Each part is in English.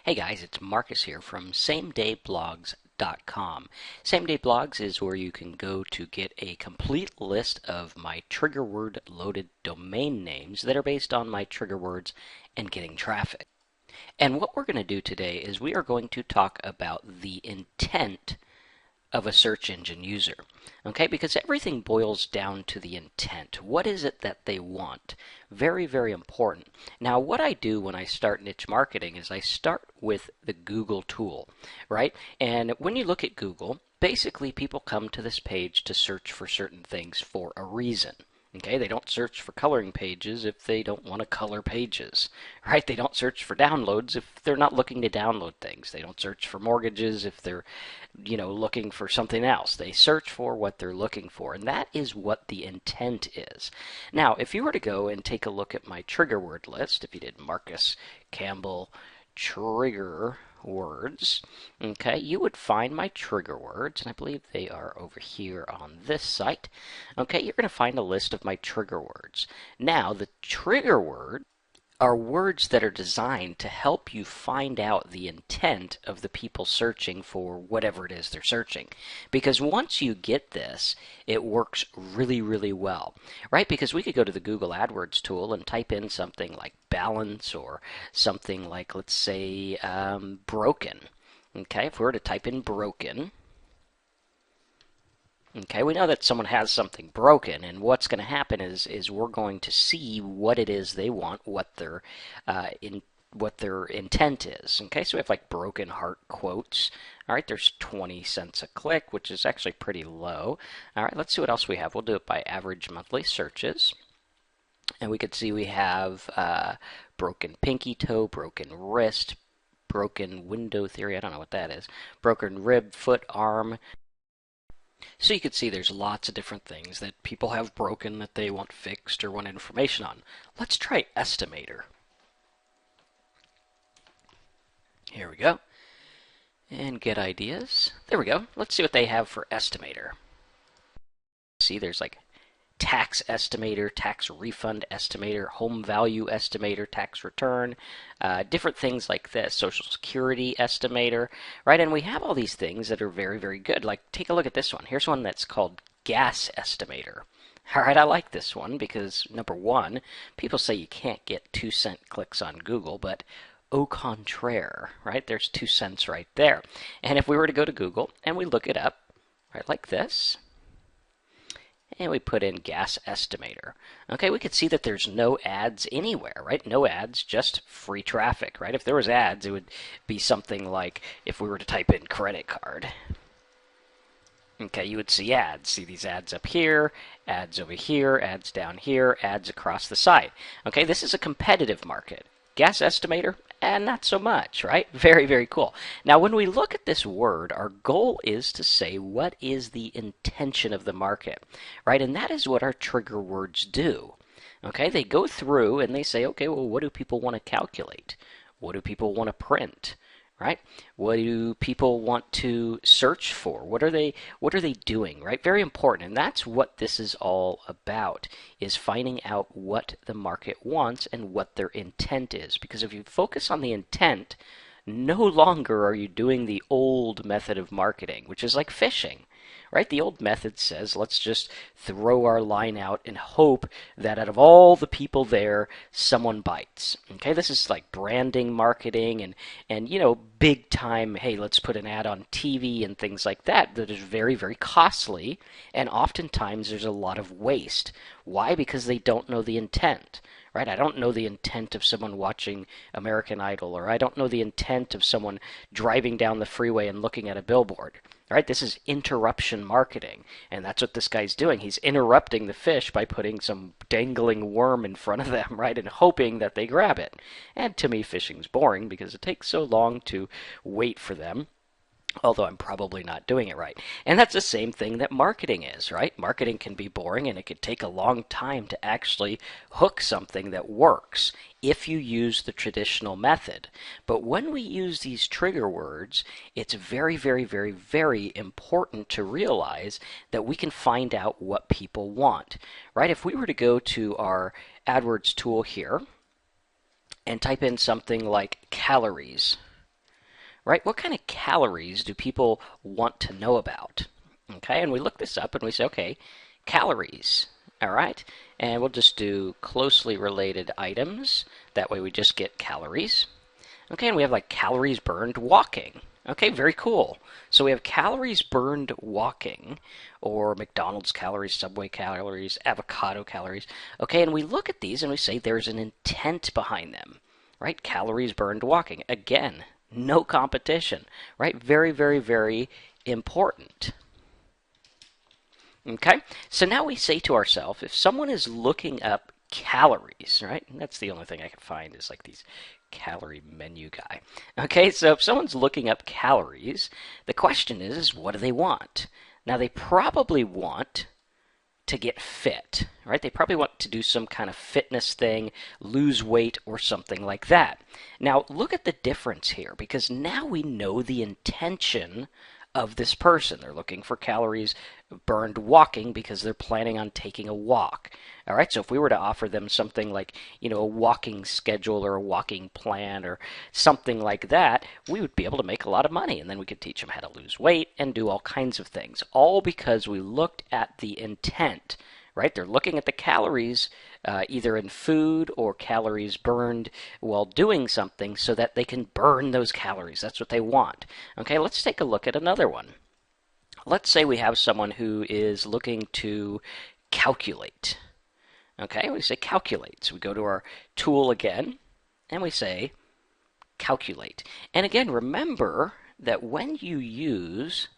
Hey guys, it's Marcus here from SameDayBlogs.com. Same Day Blogs is where you can go to get a complete list of my trigger word loaded domain names that are based on my trigger words and getting traffic. And what we're going to do today is we are going to talk about the intent of a search engine user. Okay, because everything boils down to the intent. What is it that they want? Very, very important. Now, what I do when I start niche marketing is I start with the Google tool, right? And when you look at Google, basically people come to this page to search for certain things for a reason. Okay, they don't search for coloring pages if they don't want to color pages, right? They don't search for downloads if they're not looking to download things. They don't search for mortgages if they're, looking for something else. They search for what they're looking for, and that is what the intent is. Now, if you were to go and take a look at my trigger word list, if you did Marcus Campbell trigger words, okay, you would find my trigger words, and I believe they are over here on this site. Okay, you're going to find a list of my trigger words. Now, the trigger word are words that are designed to help you find out the intent of the people searching for whatever it is they're searching. Because once you get this, it works really, really well, right? Because we could go to the Google Adwords tool and type in something like balance or something like, let's say, broken. Okay, if we were to type in broken, okay, we know that someone has something broken, and what's going to happen is we're going to see what it is they want, what their intent is. Okay, so we have like broken heart quotes. All right, there's 20 cents a click, which is actually pretty low. All right, let's see what else we have. We'll do it by average monthly searches. And we could see we have broken pinky toe, broken wrist, broken window theory, I don't know what that is, broken rib, foot, arm. So you can see there's lots of different things that people have broken that they want fixed or want information on. Let's try estimator. Here we go. And get ideas. There we go. Let's see what they have for estimator. See, there's like tax estimator, tax refund estimator, home value estimator, tax return, different things like this, social security estimator, right? And we have all these things that are very, very good. Like, take a look at this one. Here's one that's called gas estimator. All right, I like this one because, number one, people say you can't get 2-cent clicks on Google, but au contraire, right? There's 2 cents right there. And if we were to go to Google and we look it up, right, like this, and we put in gas estimator. Okay, we could see that there's no ads anywhere, right? No ads, just free traffic, right? If there was ads, it would be something like if we were to type in credit card. Okay, you would see ads. See these ads up here, ads over here, ads down here, ads across the site. Okay, this is a competitive market. Gas estimator, and not so much, right? Very, very cool. Now, when we look at this word, our goal is to say what is the intention of the market, right? And that is what our trigger words do. Okay, they go through and they say, okay, well, what do people want to calculate? What do people want to print? Right? What do people want to search for? What are they doing, right? Very important. And that's what this is all about, is finding out what the market wants and what their intent is. Because if you focus on the intent, no longer are you doing the old method of marketing, which is like fishing. Right? The old method says, let's just throw our line out and hope that out of all the people there, someone bites. Okay, this is like branding, marketing, and big time, hey, let's put an ad on TV and things like that is very, very costly, and oftentimes there's a lot of waste. Why? Because they don't know the intent. Right? I don't know the intent of someone watching American Idol, or I don't know the intent of someone driving down the freeway and looking at a billboard. Right? This is interruption marketing, and that's what this guy's doing. He's interrupting the fish by putting some dangling worm in front of them, right, and hoping that they grab it. And to me, fishing's boring because it takes so long to wait for them. Although I'm probably not doing it right. And that's the same thing that marketing is, right? Marketing can be boring, and it could take a long time to actually hook something that works if you use the traditional method. But when we use these trigger words, it's very, very, very, very important to realize that we can find out what people want, right? If we were to go to our AdWords tool here and type in something like calories, right? What kind of calories do people want to know about? Okay, and we look this up and we say, okay, calories. All right, and we'll just do closely related items. That way we just get calories. Okay, and we have like calories burned walking. Okay, very cool. So we have calories burned walking, or McDonald's calories, Subway calories, avocado calories. Okay, and we look at these and we say there's an intent behind them, right? Calories burned walking. Again, no competition, right? Very, very, very important. Okay, so now we say to ourselves, if someone is looking up calories, right? And that's the only thing I can find is like these calorie menu guy. Okay, so if someone's looking up calories, the question is what do they want? Now they probably want to get fit, right? They probably want to do some kind of fitness thing, lose weight or something like that. Now look at the difference here, because now we know the intention of this person. They're looking for calories burned walking because they're planning on taking a walk. All right, so if we were to offer them something like, a walking schedule or a walking plan or something like that, we would be able to make a lot of money, and then we could teach them how to lose weight and do all kinds of things, all because we looked at the intent. Right? They're looking at the calories either in food or calories burned while doing something so that they can burn those calories. That's what they want. Okay, let's take a look at another one. Let's say we have someone who is looking to calculate. Okay, we say calculate. So we go to our tool again and we say calculate. And again, remember that when you use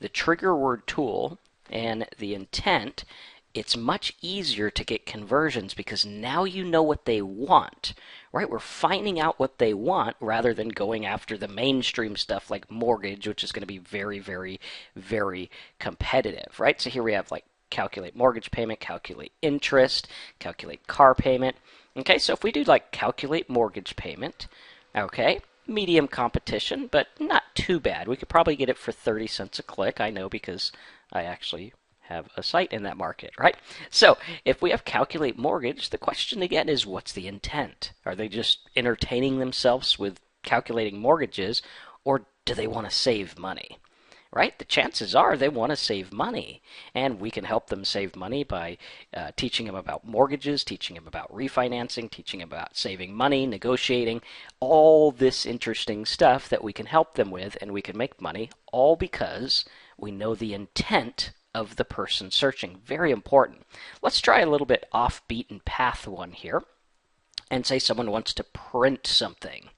the trigger word tool and the intent, it's much easier to get conversions because now you know what they want, right? We're finding out what they want rather than going after the mainstream stuff like mortgage, which is going to be very, very, very competitive, right? So here we have like calculate mortgage payment, calculate interest, calculate car payment. Okay, so if we do like calculate mortgage payment, okay, medium competition, but not too bad. We could probably get it for 30 cents a click. I know because I actually have a site in that market, right? So if we have calculate mortgage, the question again is what's the intent? Are they just entertaining themselves with calculating mortgages, or do they want to save money? Right? The chances are they want to save money, and we can help them save money by teaching them about mortgages, teaching them about refinancing, teaching them about saving money, negotiating, all this interesting stuff that we can help them with, and we can make money, all because we know the intent of the person searching. Very important. Let's try a little bit off beaten path one here and say someone wants to print something.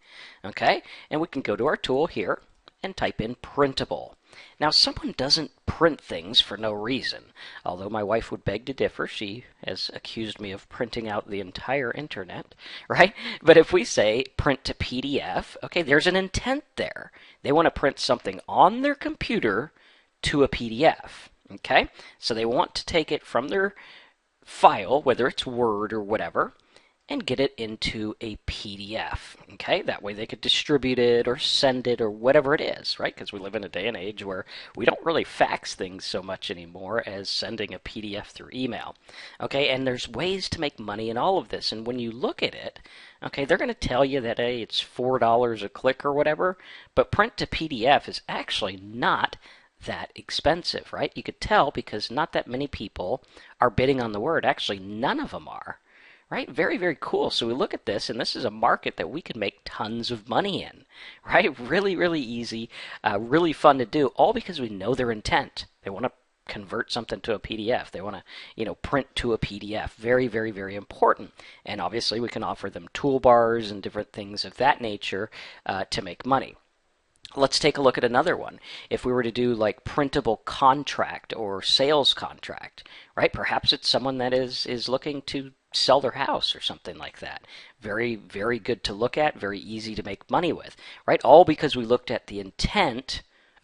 Okay? And we can go to our tool here and type in printable. Now someone doesn't print things for no reason. Although my wife would beg to differ, she has accused me of printing out the entire internet, right? But if we say print to PDF, okay, there's an intent there. They want to print something on their computer to a PDF. Okay, so they want to take it from their file, whether it's Word or whatever, and get it into a PDF. Okay, that way they could distribute it or send it or whatever it is, right? Because we live in a day and age where we don't really fax things so much anymore as sending a PDF through email. Okay, and there's ways to make money in all of this, and when you look at it, okay, they're going to tell you that, hey, it's $4 a click or whatever, but print to PDF is actually not that expensive, right? You could tell because not that many people are bidding on the word. Actually, none of them are, right? Very, very cool. So we look at this, and this is a market that we can make tons of money in, right? Really, really easy, really fun to do, all because we know their intent. They want to convert something to a PDF. They want to, print to a PDF. Very, very, very important. And obviously, we can offer them toolbars and different things of that nature to make money. Let's take a look at another one. If we were to do like printable contract or sales contract, right? Perhaps it's someone that is looking to sell their house or something like that. Very, very good to look at, very easy to make money with, right? All because we looked at the intent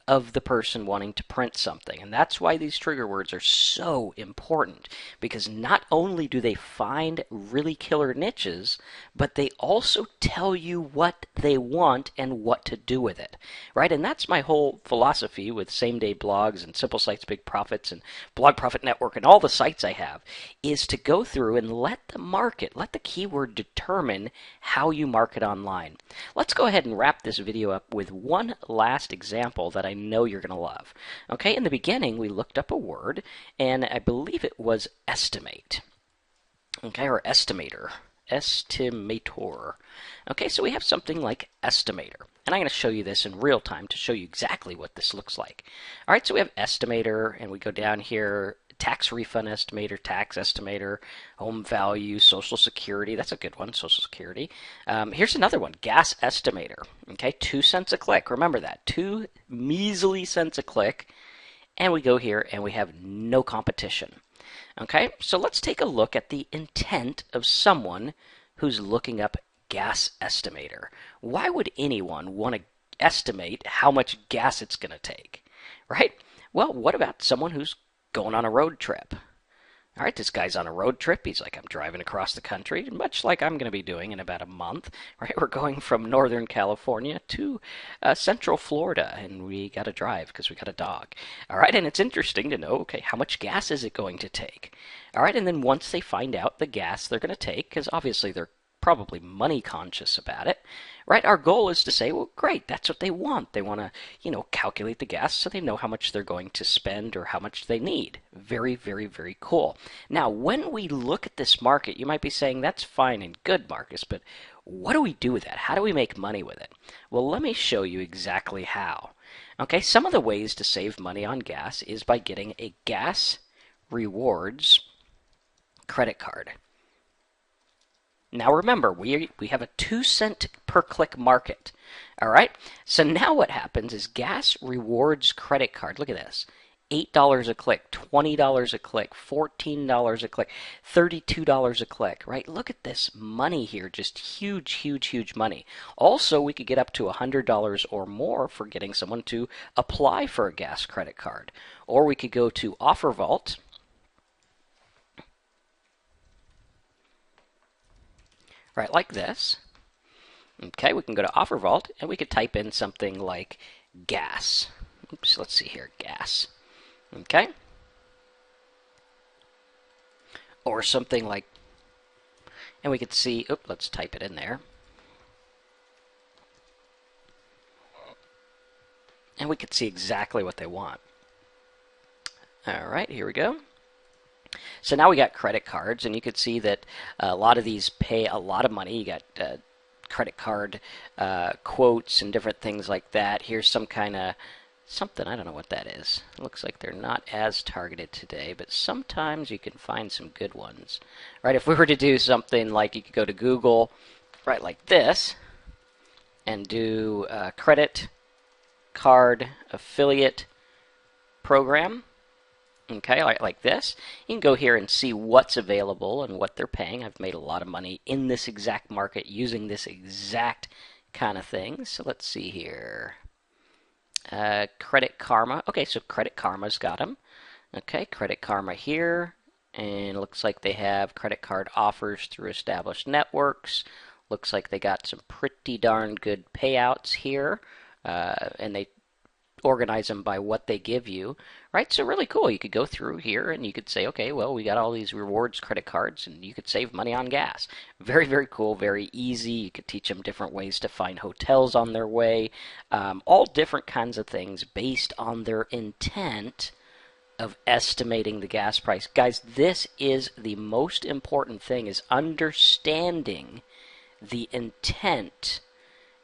of the person wanting to print something. And that's why these trigger words are so important, because not only do they find really killer niches, but they also tell you what they want and what to do with it, right? And that's my whole philosophy with same-day blogs and Simple Sites, Big Profits and Blog Profit Network and all the sites I have, is to go through and let the market, let the keyword determine how you market online. Let's go ahead and wrap this video up with one last example that I know you're going to love. Okay, in the beginning we looked up a word, and I believe it was estimate. Okay, or estimator. Estimator. Okay, so we have something like estimator. And I'm going to show you this in real time to show you exactly what this looks like. All right, so we have estimator, and we go down here, tax refund estimator, tax estimator, home value, Social Security. That's a good one, Social Security. Here's another one, gas estimator. Okay, 2 cents a click. Remember that, 2 measly cents a click. And we go here, and we have no competition. Okay, so let's take a look at the intent of someone who's looking up gas estimator. Why would anyone want to estimate how much gas it's going to take, right? Well, what about someone who's going on a road trip? All right, this guy's on a road trip. He's like, I'm driving across the country, much like I'm going to be doing in about a month. Right, we're going from Northern California to Central Florida, and we got to drive because we got a dog. All right, and it's interesting to know, okay, how much gas is it going to take? All right, and then once they find out the gas they're going to take, because obviously they're probably money conscious about it, right? Our goal is to say, well, great, that's what they want. They want to, calculate the gas so they know how much they're going to spend or how much they need. Very, very, very cool. Now, when we look at this market, you might be saying, that's fine and good, Marcus, but what do we do with that? How do we make money with it? Well, let me show you exactly how. Okay, some of the ways to save money on gas is by getting a gas rewards credit card. Now remember, we have a 2 cent per click market. All right? So now what happens is gas rewards credit card. Look at this. $8 a click, $20 a click, $14 a click, $32 a click, right? Look at this money here, just huge, huge, huge money. Also, we could get up to $100 or more for getting someone to apply for a gas credit card. Or we could go to Offer Vault. Right, like this. Okay, we can go to Offer Vault, and we could type in something like gas. Oops, let's see here, gas. Okay. Or something like, and we could see, let's type it in there. And we could see exactly what they want. All right, here we go. So now we got credit cards, and you could see that a lot of these pay a lot of money. You got credit card quotes and different things like that. Here's some kind of something, I don't know what that is. It looks like they're not as targeted today, but sometimes you can find some good ones. Right, if we were to do something like, you could go to Google, right, like this, and do credit card affiliate program. Okay, like this. You can go here and see what's available and what they're paying. I've made a lot of money in this exact market using this exact kind of thing. So let's see here. Credit Karma. Okay, so Credit Karma's got them. Okay, Credit Karma here. And it looks like they have credit card offers through established networks. Looks like they got some pretty darn good payouts here. And they organize them by what they give you, right? So really cool. You could go through here and you could say, okay, well, we got all these rewards credit cards, and you could save money on gas. Very, very cool, very easy. You could teach them different ways to find hotels on their way, all different kinds of things based on their intent of estimating the gas price. Guys, this is the most important thing, is understanding the intent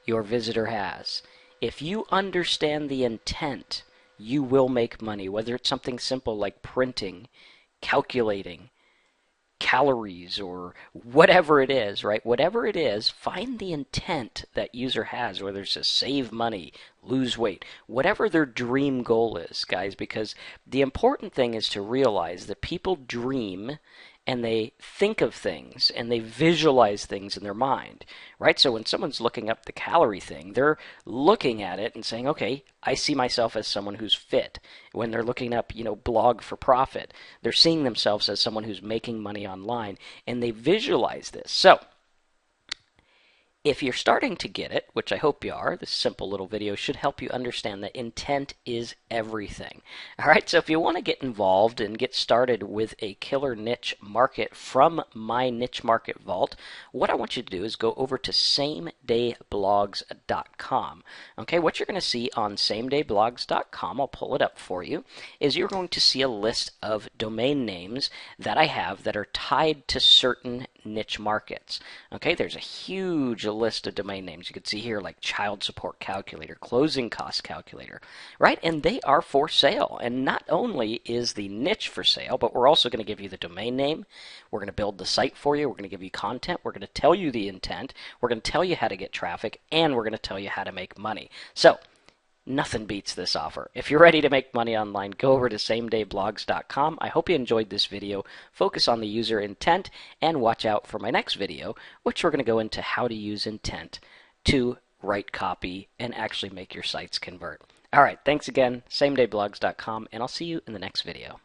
your visitor has. If you understand the intent, you will make money, whether it's something simple like printing, calculating, calories, or whatever it is, right? Whatever it is, find the intent that user has, whether it's to save money, lose weight, whatever their dream goal is, guys, because the important thing is to realize that people dream and they think of things and they visualize things in their mind, right? So when someone's looking up the calorie thing, they're looking at it and saying, okay, I see myself as someone who's fit. When they're looking up, blog for profit, they're seeing themselves as someone who's making money online, and they visualize this. So if you're starting to get it, which I hope you are, this simple little video should help you understand that intent is everything. All right, so if you want to get involved and get started with a killer niche market from my niche market vault, what I want you to do is go over to samedayblogs.com. Okay, what you're going to see on samedayblogs.com, I'll pull it up for you, is you're going to see a list of domain names that I have that are tied to certain niche markets. Okay, there's a huge list of domain names. You can see here like child support calculator, closing cost calculator, right? And they are for sale. And not only is the niche for sale, but we're also going to give you the domain name. We're going to build the site for you. We're going to give you content. We're going to tell you the intent. We're going to tell you how to get traffic, and we're going to tell you how to make money. So nothing beats this offer. If you're ready to make money online, go over to samedayblogs.com. I hope you enjoyed this video. Focus on the user intent and watch out for my next video, which we're going to go into how to use intent to write copy and actually make your sites convert. All right, thanks again, samedayblogs.com, and I'll see you in the next video.